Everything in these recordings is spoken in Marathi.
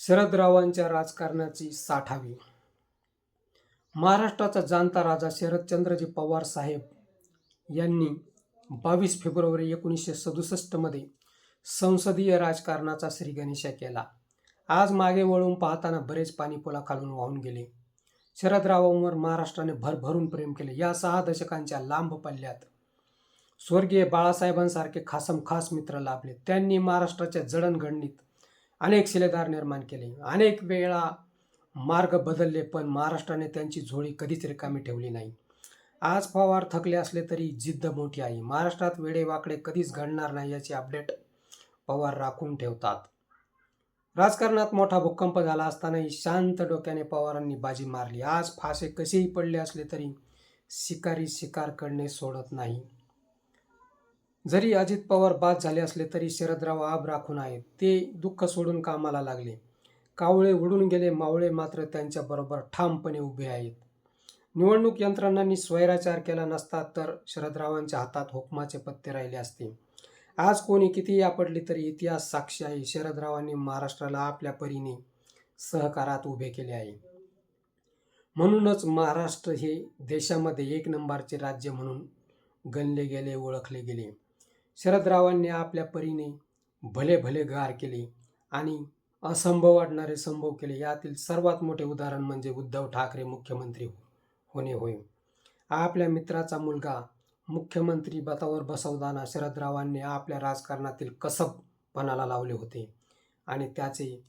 शरदरावांच्या राजकारणाची 60वी. महाराष्ट्राचा जाणता राजा शरदचंद्रजी पवार साहेब यांनी 22 फेब्रुवारी 1967 मध्ये संसदीय राजकारणाचा श्रीगणेशा केला. आज मागे वळून पाहताना बरेच पाणी पुलाखालून वाहून गेले. शरदरावांवर महाराष्ट्राने भरभरून प्रेम केले. या 6 दशकांच्या लांब पल्ल्यात स्वर्गीय बाळासाहेबांसारखे खास मित्र लाभले. त्यांनी महाराष्ट्राच्या जडणघडणीत अनेक शिलेदार निर्माण केले. अनेक वेळा मार्ग बदलले, पण महाराष्ट्राने त्यांची झोळी कधीच रिकामी ठेवली नाही. आज पवार थकले असले तरी जिद्द मोठी आहे. महाराष्ट्रात वेडेवाकडे कधीच घडणार नाही याची अपडेट पवार राखून ठेवतात. राजकारणात मोठा भूकंप झाला असतानाही शांत डोक्याने पवारांनी बाजी मारली. आज फासे कसेही पडले असले तरी शिकारी शिकार करणे सोडत नाही. जरी अजित पवार बाद झाले असले तरी शरदराव आब राखून आहेत. ते दुःख सोडून कामाला लागले. कावळे उडून गेले, मावळे मात्र त्यांच्याबरोबर ठामपणे उभे आहेत. निवडणूक यंत्रणांनी स्वैराचार केला नसता तर शरदरावांच्या हातात हुकमाचे पत्ते राहिले असते. आज कोणी कितीही आपटली तरी इतिहास साक्षी आहे. शरदरावांनी महाराष्ट्राला आपल्या परीने सहकारात उभे केले आहे. म्हणूनच महाराष्ट्र हे देशामध्ये 1 नंबरचे राज्य म्हणून गणले गेले, ओळखले गेले. शरदरावांनी आपल्या परीने भले गार केले आणि असंभव वाटणारे संभव केले. यातील सर्वात मोठे उदाहरण म्हणजे उद्धव ठाकरे मुख्यमंत्री होणे होय. आपल्या मित्राचा मुलगा मुख्यमंत्री पदावर बसवताना शरदरावांनी आपल्या राजकारणातील कसबपणाला लावले होते आणि त्याचे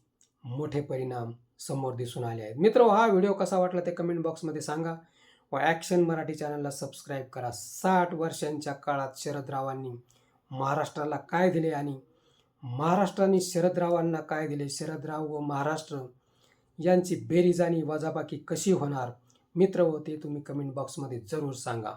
मोठे परिणाम समोर दिसून आले आहेत. मित्र, हा व्हिडिओ कसा वाटला ते कमेंट बॉक्समध्ये सांगा व ॲक्शन मराठी चॅनलला सबस्क्राईब करा. 60 वर्षांच्या काळात शरदरावांनी महाराष्ट्राला काय दिले आणि महाराष्ट्राने शरदरावांना काय दिले, शरदराव व महाराष्ट्र यांची बेरीज आणि वजाबाकी कशी होणार, मित्र, व ते तुम्ही कमेंट बॉक्समध्ये जरूर सांगा.